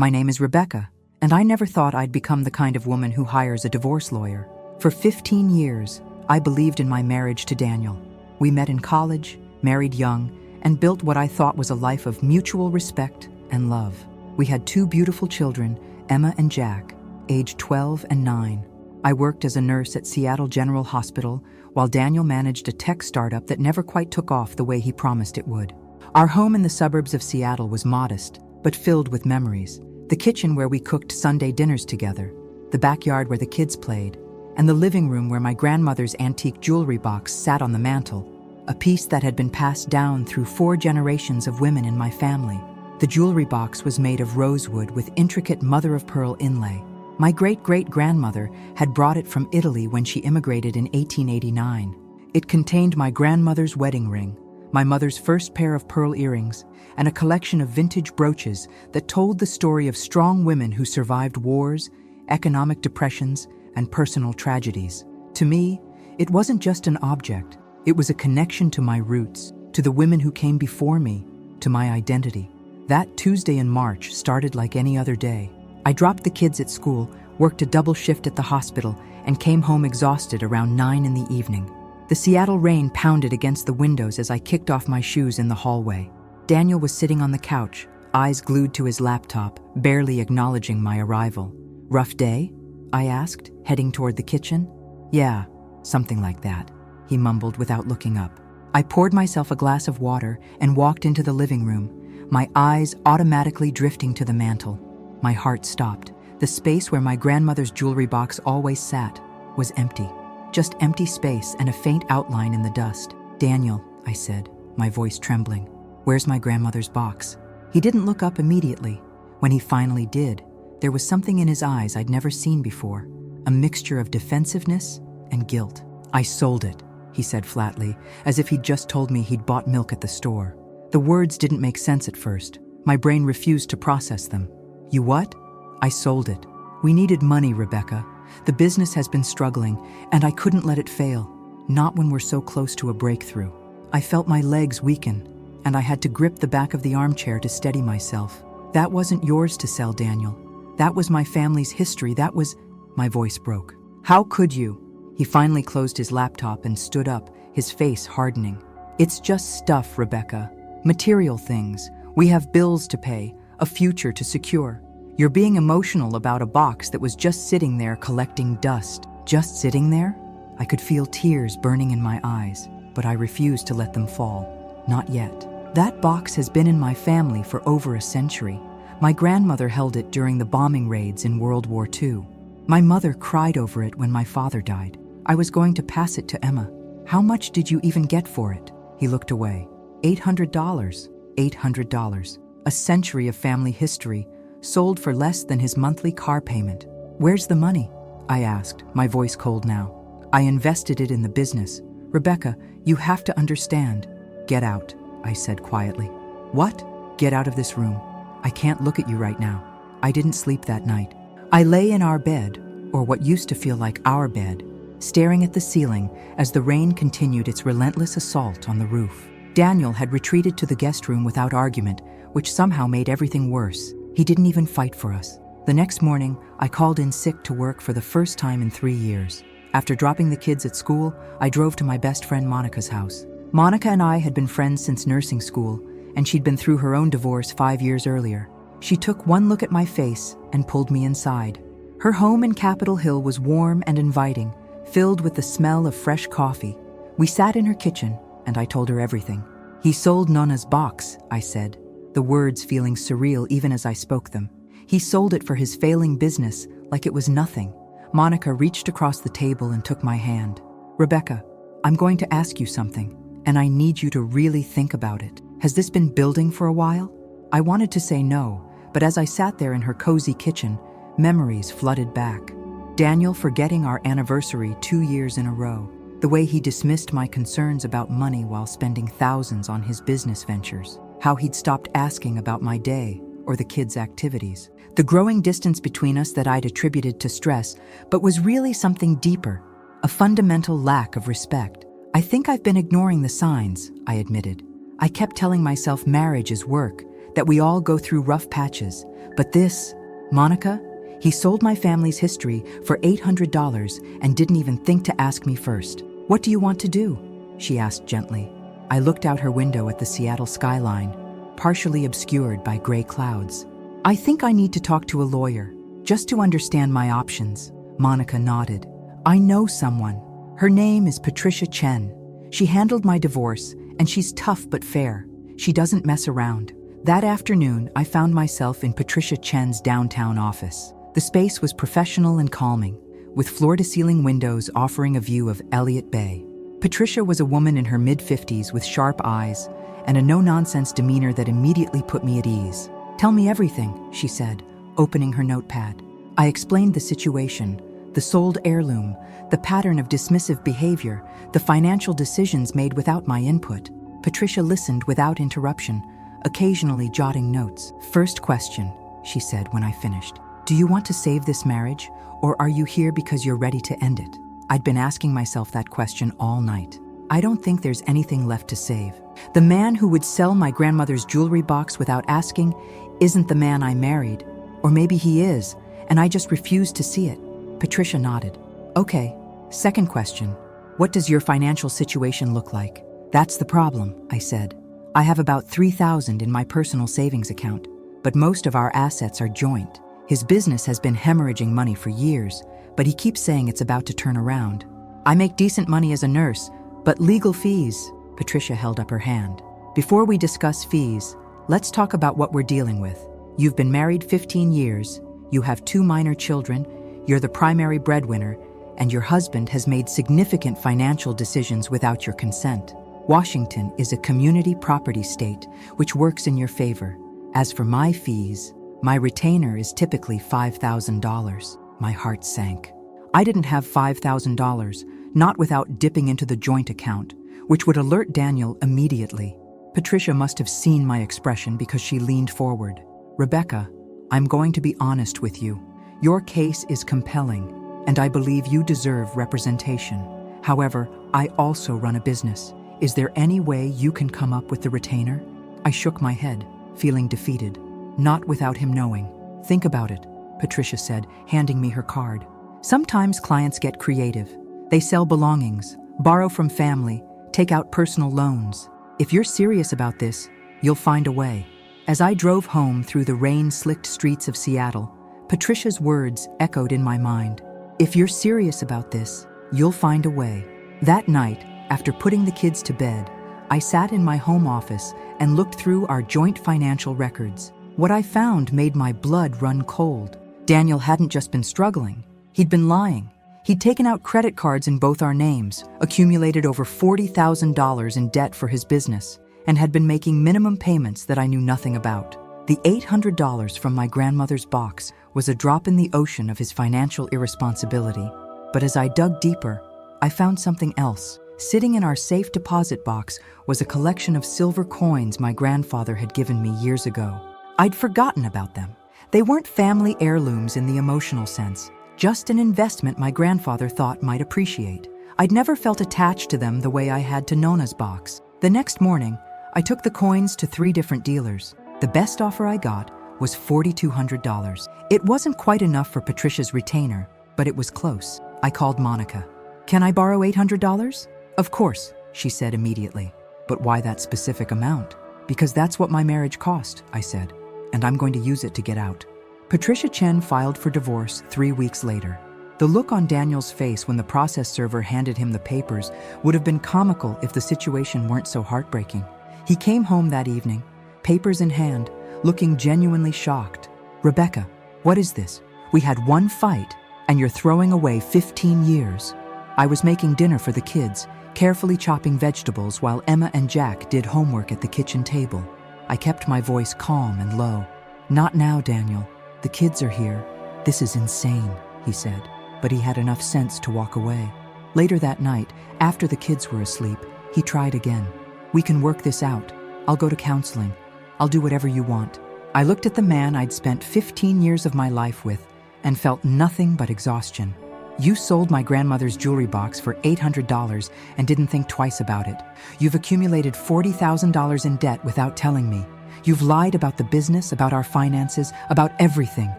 My name is Rebecca, and I never thought I'd become the kind of woman who hires a divorce lawyer. For 15 years, I believed in my marriage to Daniel. We met in college, married young, and built what I thought was a life of mutual respect and love. We had 2 beautiful children, Emma and Jack, aged 12 and 9. I worked as a nurse at Seattle General Hospital, while Daniel managed a tech startup that never quite took off the way he promised it would. Our home in the suburbs of Seattle was modest, but filled with memories. The kitchen where we cooked Sunday dinners together, the backyard where the kids played, and the living room where my grandmother's antique jewelry box sat on the mantel, a piece that had been passed down through 4 generations of women in my family. The jewelry box was made of rosewood with intricate mother-of-pearl inlay. My great-great-grandmother had brought it from Italy when she immigrated in 1889. It contained my grandmother's wedding ring, my mother's first pair of pearl earrings, and a collection of vintage brooches that told the story of strong women who survived wars, economic depressions, and personal tragedies. To me, it wasn't just an object. It was a connection to my roots, to the women who came before me, to my identity. That Tuesday in March started like any other day. I dropped the kids at school, worked a double shift at the hospital, and came home exhausted around 9 in the evening. The Seattle rain pounded against the windows as I kicked off my shoes in the hallway. Daniel was sitting on the couch, eyes glued to his laptop, barely acknowledging my arrival. "Rough day?" I asked, heading toward the kitchen. "Yeah, something like that," he mumbled without looking up. I poured myself a glass of water and walked into the living room, my eyes automatically drifting to the mantel. My heart stopped. The space where my grandmother's jewelry box always sat was empty. Just empty space and a faint outline in the dust. "Daniel," I said, my voice trembling, "where's my grandmother's box?" He didn't look up immediately. When he finally did, there was something in his eyes I'd never seen before, a mixture of defensiveness and guilt. "I sold it," he said flatly, as if he'd just told me he'd bought milk at the store. The words didn't make sense at first. My brain refused to process them. "You what?" "I sold it. We needed money, Rebecca. The business has been struggling, and I couldn't let it fail. Not when we're so close to a breakthrough." I felt my legs weaken, and I had to grip the back of the armchair to steady myself. "That wasn't yours to sell, Daniel. That was my family's history. That was—" My voice broke. "How could you?" He finally closed his laptop and stood up, his face hardening. "It's just stuff, Rebecca. Material things. We have bills to pay, a future to secure. You're being emotional about a box that was just sitting there collecting dust." Just sitting there? I could feel tears burning in my eyes, but I refused to let them fall. Not yet. That box has been in my family for over a century. My grandmother held it during the bombing raids in World War II. My mother cried over it when my father died. I was going to pass it to Emma. "How much did you even get for it?" He looked away. $800. $800. A century of family history, sold for less than his monthly car payment. "Where's the money?" I asked, my voice cold now. "I invested it in the business. Rebecca, you have to understand." "Get out," I said quietly. "What?" "Get out of this room. I can't look at you right now." I didn't sleep that night. I lay in our bed, or what used to feel like our bed, staring at the ceiling as the rain continued its relentless assault on the roof. Daniel had retreated to the guest room without argument, which somehow made everything worse. He didn't even fight for us. The next morning, I called in sick to work for the first time in 3 years. After dropping the kids at school, I drove to my best friend Monica's house. Monica and I had been friends since nursing school, and she'd been through her own divorce 5 years earlier. She took one look at my face and pulled me inside. Her home in Capitol Hill was warm and inviting, filled with the smell of fresh coffee. We sat in her kitchen, and I told her everything. "He sold Nonna's box," I said, the words feeling surreal even as I spoke them. "He sold it for his failing business, like it was nothing." Monica reached across the table and took my hand. "Rebecca, I'm going to ask you something, and I need you to really think about it. Has this been building for a while?" I wanted to say no, but as I sat there in her cozy kitchen, memories flooded back. Daniel forgetting our anniversary 2 years in a row. The way he dismissed my concerns about money while spending thousands on his business ventures. How he'd stopped asking about my day or the kids' activities. The growing distance between us that I'd attributed to stress, but was really something deeper, a fundamental lack of respect. "I think I've been ignoring the signs," I admitted. "I kept telling myself marriage is work, that we all go through rough patches. But this, Monica, he sold my family's history for $800 and didn't even think to ask me first. What do you want to do? She asked gently. I looked out her window at the Seattle skyline, partially obscured by gray clouds. I think I need to talk to a lawyer, just to understand my options. Monica nodded. I know someone. Her name is Patricia Chen. She handled my divorce, and she's tough but fair. She doesn't mess around. That afternoon, I found myself in Patricia Chen's downtown office. The space was professional and calming, with floor-to-ceiling windows offering a view of Elliott Bay. Patricia was a woman in her mid-50s with sharp eyes and a no-nonsense demeanor that immediately put me at ease. Tell me everything, she said, opening her notepad. I explained the situation, the sold heirloom, the pattern of dismissive behavior, the financial decisions made without my input. Patricia listened without interruption, occasionally jotting notes. First question, she said when I finished. Do you want to save this marriage, or are you here because you're ready to end it? I'd been asking myself that question all night. I don't think there's anything left to save. The man who would sell my grandmother's jewelry box without asking isn't the man I married. Or maybe he is, and I just refuse to see it. Patricia nodded. Okay, second question. What does your financial situation look like? That's the problem, I said. I have about $3,000 in my personal savings account, but most of our assets are joint. His business has been hemorrhaging money for years, but he keeps saying it's about to turn around. I make decent money as a nurse, but legal fees. Patricia held up her hand. Before we discuss fees, let's talk about what we're dealing with. You've been married 15 years, you have 2 minor children, you're the primary breadwinner, and your husband has made significant financial decisions without your consent. Washington is a community property state, which works in your favor. As for my fees, my retainer is typically $5,000. My heart sank. I didn't have $5,000, not without dipping into the joint account, which would alert Daniel immediately. Patricia must have seen my expression because she leaned forward. Rebecca, I'm going to be honest with you. Your case is compelling, and I believe you deserve representation. However, I also run a business. Is there any way you can come up with the retainer? I shook my head, feeling defeated. Not without him knowing. Think about it, Patricia said, handing me her card. Sometimes clients get creative. They sell belongings, borrow from family, take out personal loans. If you're serious about this, you'll find a way. As I drove home through the rain-slicked streets of Seattle, Patricia's words echoed in my mind. If you're serious about this, you'll find a way. That night, after putting the kids to bed, I sat in my home office and looked through our joint financial records. What I found made my blood run cold. Daniel hadn't just been struggling. He'd been lying. He'd taken out credit cards in both our names, accumulated over $40,000 in debt for his business, and had been making minimum payments that I knew nothing about. The $800 from my grandmother's box was a drop in the ocean of his financial irresponsibility. But as I dug deeper, I found something else. Sitting in our safe deposit box was a collection of silver coins my grandfather had given me years ago. I'd forgotten about them. They weren't family heirlooms in the emotional sense, just an investment my grandfather thought might appreciate. I'd never felt attached to them the way I had to Nona's box. The next morning, I took the coins to 3 different dealers. The best offer I got was $4,200. It wasn't quite enough for Patricia's retainer, but it was close. I called Monica. Can I borrow $800? Of course, she said immediately. But why that specific amount? Because that's what my marriage cost, I said, and I'm going to use it to get out. Patricia Chen filed for divorce 3 weeks later. The look on Daniel's face when the process server handed him the papers would have been comical if the situation weren't so heartbreaking. He came home that evening, papers in hand, looking genuinely shocked. Rebecca, what is this? We had one fight, and you're throwing away 15 years. I was making dinner for the kids, carefully chopping vegetables while Emma and Jack did homework at the kitchen table. I kept my voice calm and low. Not now, Daniel. The kids are here. This is insane, he said, but he had enough sense to walk away. Later that night, after the kids were asleep, he tried again. We can work this out. I'll go to counseling. I'll do whatever you want. I looked at the man I'd spent 15 years of my life with and felt nothing but exhaustion. You sold my grandmother's jewelry box for $800 and didn't think twice about it. You've accumulated $40,000 in debt without telling me. You've lied about the business, about our finances, about everything.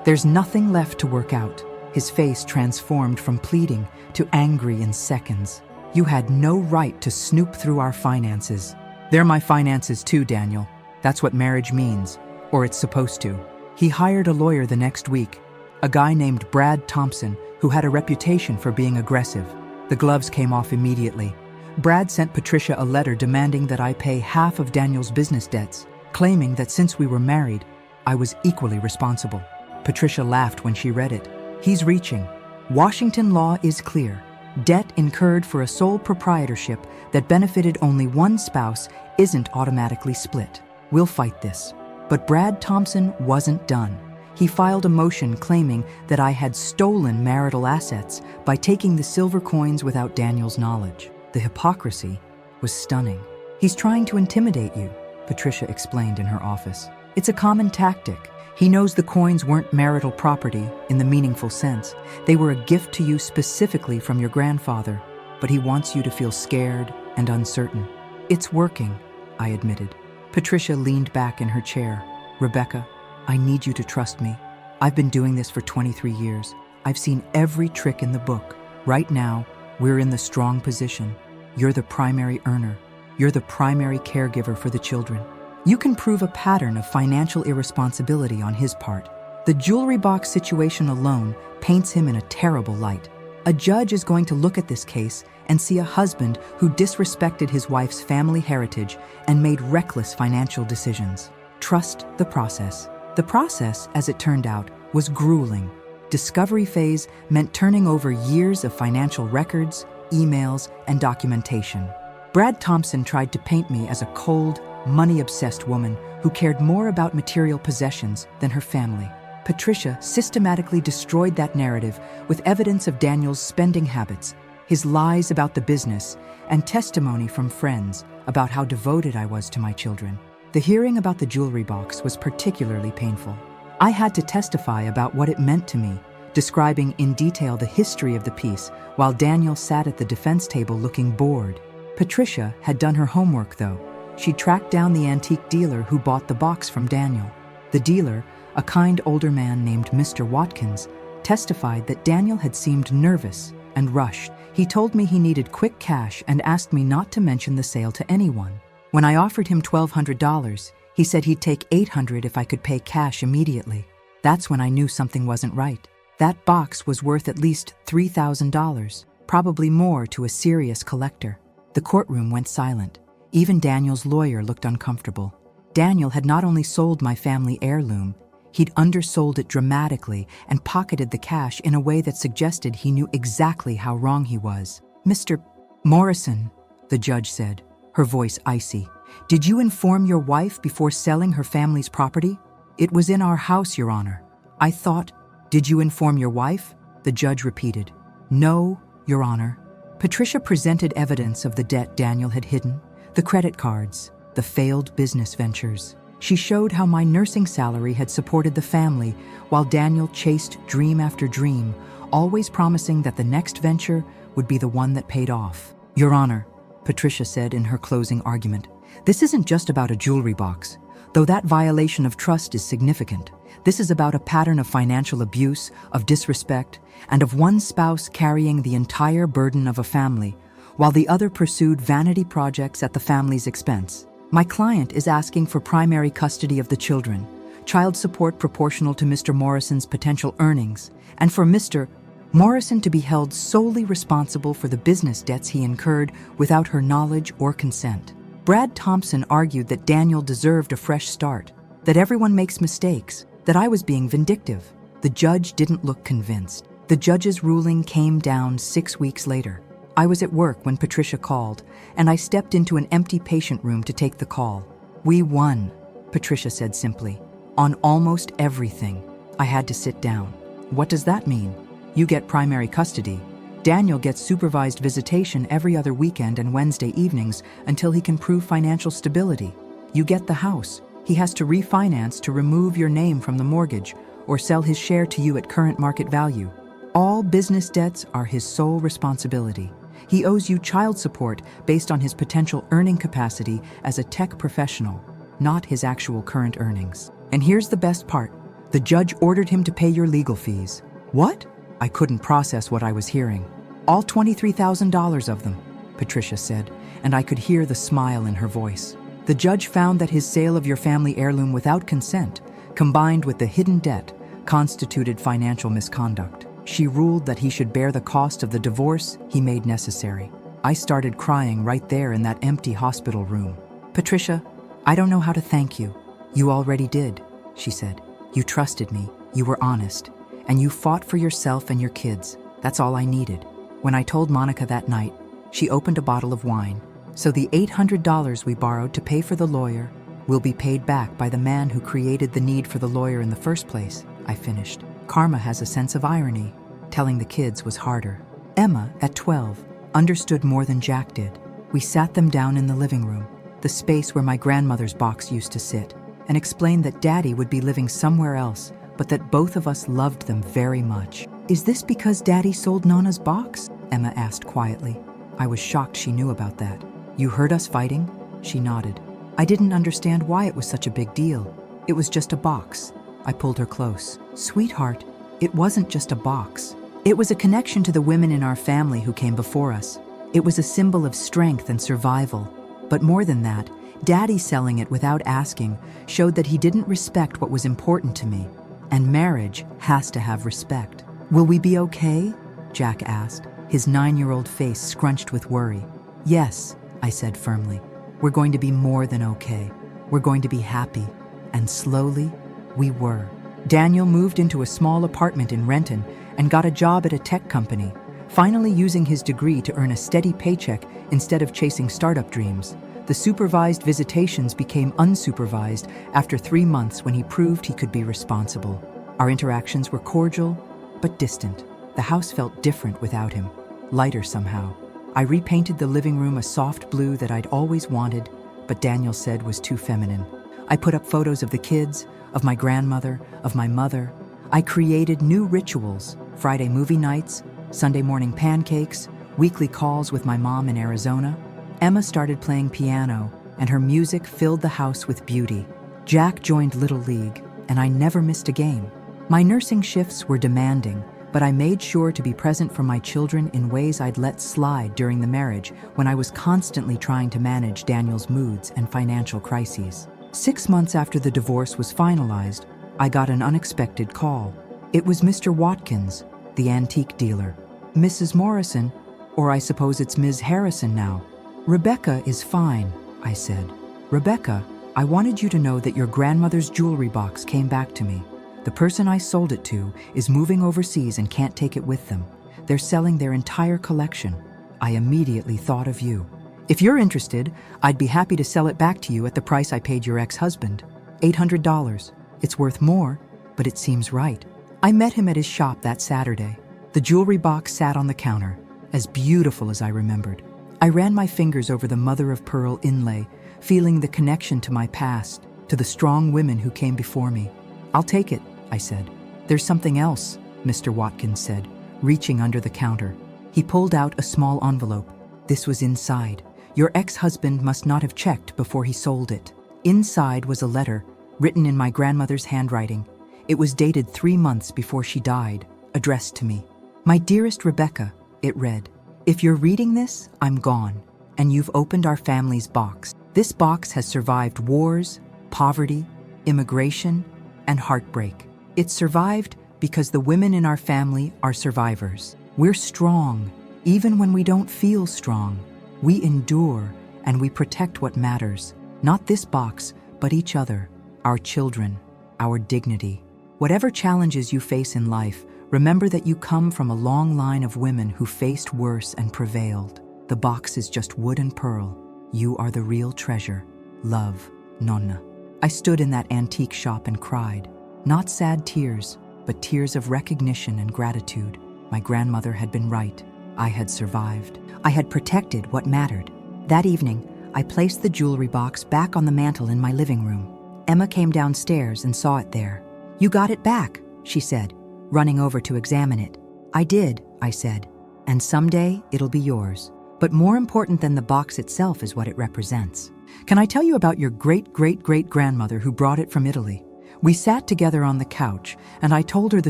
There's nothing left to work out." His face transformed from pleading to angry in seconds. "You had no right to snoop through our finances." "They're my finances too, Daniel. That's what marriage means, or it's supposed to." He hired a lawyer the next week, a guy named Brad Thompson, who had a reputation for being aggressive. The gloves came off immediately. Brad sent Patricia a letter demanding that I pay half of Daniel's business debts, claiming that since we were married, I was equally responsible. Patricia laughed when she read it. "He's reaching. Washington law is clear. Debt incurred for a sole proprietorship that benefited only one spouse isn't automatically split. We'll fight this." But Brad Thompson wasn't done. He filed a motion claiming that I had stolen marital assets by taking the silver coins without Daniel's knowledge. The hypocrisy was stunning. "He's trying to intimidate you," Patricia explained in her office. "It's a common tactic. He knows the coins weren't marital property in the meaningful sense. They were a gift to you specifically from your grandfather, but he wants you to feel scared and uncertain." "It's working," I admitted. Patricia leaned back in her chair. "Rebecca, I need you to trust me. I've been doing this for 23 years. I've seen every trick in the book. Right now, we're in the strong position. You're the primary earner. You're the primary caregiver for the children. You can prove a pattern of financial irresponsibility on his part. The jewelry box situation alone paints him in a terrible light. A judge is going to look at this case and see a husband who disrespected his wife's family heritage and made reckless financial decisions. Trust the process." The process, as it turned out, was grueling. Discovery phase meant turning over years of financial records, emails, and documentation. Brad Thompson tried to paint me as a cold, money-obsessed woman who cared more about material possessions than her family. Patricia systematically destroyed that narrative with evidence of Daniel's spending habits, his lies about the business, and testimony from friends about how devoted I was to my children. The hearing about the jewelry box was particularly painful. I had to testify about what it meant to me, describing in detail the history of the piece, while Daniel sat at the defense table looking bored. Patricia had done her homework, though. She tracked down the antique dealer who bought the box from Daniel. The dealer, a kind older man named Mr. Watkins, testified that Daniel had seemed nervous and rushed. He told me he needed quick cash and asked me not to mention the sale to anyone. When I offered him $1,200, he said he'd take $800 if I could pay cash immediately. That's when I knew something wasn't right. That box was worth at least $3,000, probably more to a serious collector. The courtroom went silent. Even Daniel's lawyer looked uncomfortable. Daniel had not only sold my family heirloom, he'd undersold it dramatically and pocketed the cash in a way that suggested he knew exactly how wrong he was. "Mr. Morrison," the judge said, her voice icy, "did you inform your wife before selling her family's property?" "It was in our house, Your Honor." "I thought—" "Did you inform your wife?" the judge repeated. "No, Your Honor." Patricia presented evidence of the debt Daniel had hidden, the credit cards, the failed business ventures. She showed how my nursing salary had supported the family while Daniel chased dream after dream, always promising that the next venture would be the one that paid off. "Your Honor," Patricia said in her closing argument, "this isn't just about a jewelry box. Though that violation of trust is significant, this is about a pattern of financial abuse, of disrespect, and of one spouse carrying the entire burden of a family, while the other pursued vanity projects at the family's expense. My client is asking for primary custody of the children, child support proportional to Mr. Morrison's potential earnings, and for Mr. Morrison to be held solely responsible for the business debts he incurred without her knowledge or consent." Brad Thompson argued that Daniel deserved a fresh start, that everyone makes mistakes, that I was being vindictive. The judge didn't look convinced. The judge's ruling came down 6 weeks later. I was at work when Patricia called, and I stepped into an empty patient room to take the call. "We won," Patricia said simply. "On almost everything." I had to sit down. "What does that mean?" "You get primary custody. Daniel gets supervised visitation every other weekend and Wednesday evenings until he can prove financial stability. You get the house. He has to refinance to remove your name from the mortgage or sell his share to you at current market value. All business debts are his sole responsibility. He owes you child support based on his potential earning capacity as a tech professional. not his actual current earnings. And here's the best part. The judge ordered him to pay your legal fees. What? I couldn't process what I was hearing. All $23,000 of them, Patricia said, and I could hear the smile in her voice. The judge found that his sale of your family heirloom without consent, combined with the hidden debt, constituted financial misconduct. She ruled that he should bear the cost of the divorce he made necessary. I started crying right there in that empty hospital room. Patricia, I don't know how to thank you. You already did, she said. You trusted me, you were honest, and you fought for yourself and your kids. That's all I needed. When I told Monica that night, she opened a bottle of wine. So the $800 we borrowed to pay for the lawyer will be paid back by the man who created the need for the lawyer in the first place, I finished. Karma has a sense of irony. Telling the kids was harder. Emma, at 12, understood more than Jack did. We sat them down in the living room, the space where my grandmother's box used to sit, and explained that Daddy would be living somewhere else, but that both of us loved them very much. Is this because Daddy sold Nana's box? Emma asked quietly. I was shocked she knew about that. You heard us fighting? She nodded. I didn't understand why it was such a big deal. It was just a box. I pulled her close. Sweetheart, it wasn't just a box. It was a connection to the women in our family who came before us. It was a symbol of strength and survival. But more than that, Daddy selling it without asking showed that he didn't respect what was important to me. And marriage has to have respect. Will we be okay? Jack asked, his 9-year-old face scrunched with worry. Yes, I said firmly. We're going to be more than okay. We're going to be happy. And slowly, we were. Daniel moved into a small apartment in Renton and got a job at a tech company, finally using his degree to earn a steady paycheck instead of chasing startup dreams. The supervised visitations became unsupervised after 3 months when he proved he could be responsible. Our interactions were cordial, but distant. The house felt different without him, lighter somehow. I repainted the living room a soft blue that I'd always wanted, but Daniel said was too feminine. I put up photos of the kids, of my grandmother, of my mother. I created new rituals, Friday movie nights, Sunday morning pancakes, weekly calls with my mom in Arizona. Emma started playing piano, and her music filled the house with beauty. Jack joined Little League, and I never missed a game. My nursing shifts were demanding, but I made sure to be present for my children in ways I'd let slide during the marriage when I was constantly trying to manage Daniel's moods and financial crises. 6 months after the divorce was finalized, I got an unexpected call. It was Mr. Watkins, the antique dealer. Mrs. Morrison, or I suppose it's Ms. Harrison now. Rebecca is fine, I said. Rebecca, I wanted you to know that your grandmother's jewelry box came back to me. The person I sold it to is moving overseas and can't take it with them. They're selling their entire collection. I immediately thought of you. If you're interested, I'd be happy to sell it back to you at the price I paid your ex-husband, $800. It's worth more, but it seems right. I met him at his shop that Saturday. The jewelry box sat on the counter, as beautiful as I remembered. I ran my fingers over the mother-of-pearl inlay, feeling the connection to my past, to the strong women who came before me. I'll take it, I said. There's something else, Mr. Watkins said, reaching under the counter. He pulled out a small envelope. This was inside. Your ex-husband must not have checked before he sold it. Inside was a letter, written in my grandmother's handwriting. It was dated 3 months before she died, addressed to me. My dearest Rebecca, it read. If you're reading this, I'm gone, and you've opened our family's box. This box has survived wars, poverty, immigration, and heartbreak. It survived because the women in our family are survivors. We're strong, even when we don't feel strong. We endure, and we protect what matters. Not this box, but each other, our children, our dignity. Whatever challenges you face in life, remember that you come from a long line of women who faced worse and prevailed. The box is just wood and pearl. You are the real treasure. Love, Nonna. I stood in that antique shop and cried. Not sad tears, but tears of recognition and gratitude. My grandmother had been right. I had survived. I had protected what mattered. That evening, I placed the jewelry box back on the mantel in my living room. Emma came downstairs and saw it there. You got it back, she said, running over to examine it. I did, I said, and someday it'll be yours. But more important than the box itself is what it represents. Can I tell you about your great-great-great-grandmother who brought it from Italy? We sat together on the couch, and I told her the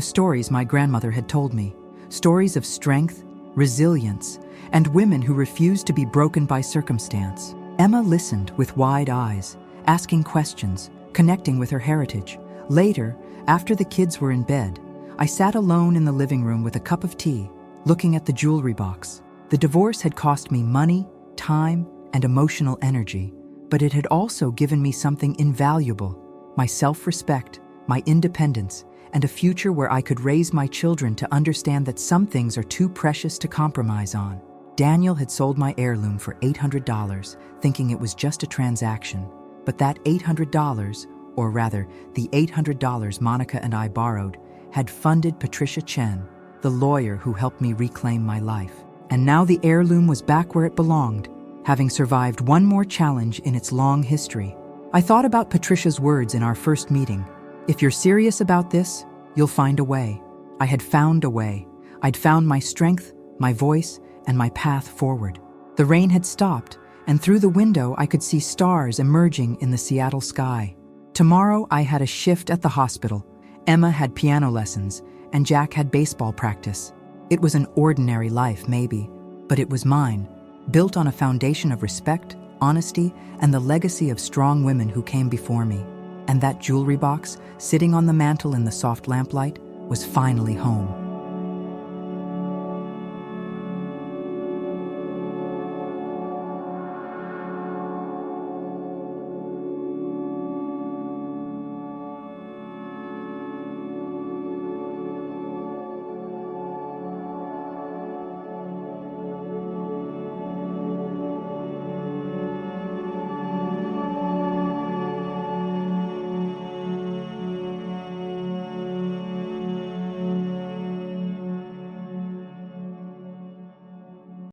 stories my grandmother had told me. Stories of strength, resilience, and women who refused to be broken by circumstance. Emma listened with wide eyes, asking questions, connecting with her heritage. Later, after the kids were in bed, I sat alone in the living room with a cup of tea, looking at the jewelry box. The divorce had cost me money, time, and emotional energy, but it had also given me something invaluable: my self-respect, my independence, and a future where I could raise my children to understand that some things are too precious to compromise on. Daniel had sold my heirloom for $800, thinking it was just a transaction. But that $800, or rather, the $800 Monica and I borrowed, had funded Patricia Chen, the lawyer who helped me reclaim my life. And now the heirloom was back where it belonged, having survived one more challenge in its long history. I thought about Patricia's words in our first meeting. If you're serious about this, you'll find a way. I had found a way. I'd found my strength, my voice, and my path forward. The rain had stopped, and through the window I could see stars emerging in the Seattle sky. Tomorrow I had a shift at the hospital. Emma had piano lessons, and Jack had baseball practice. It was an ordinary life, maybe, but it was mine, built on a foundation of respect, honesty, and the legacy of strong women who came before me. And that jewelry box, sitting on the mantel in the soft lamplight, was finally home.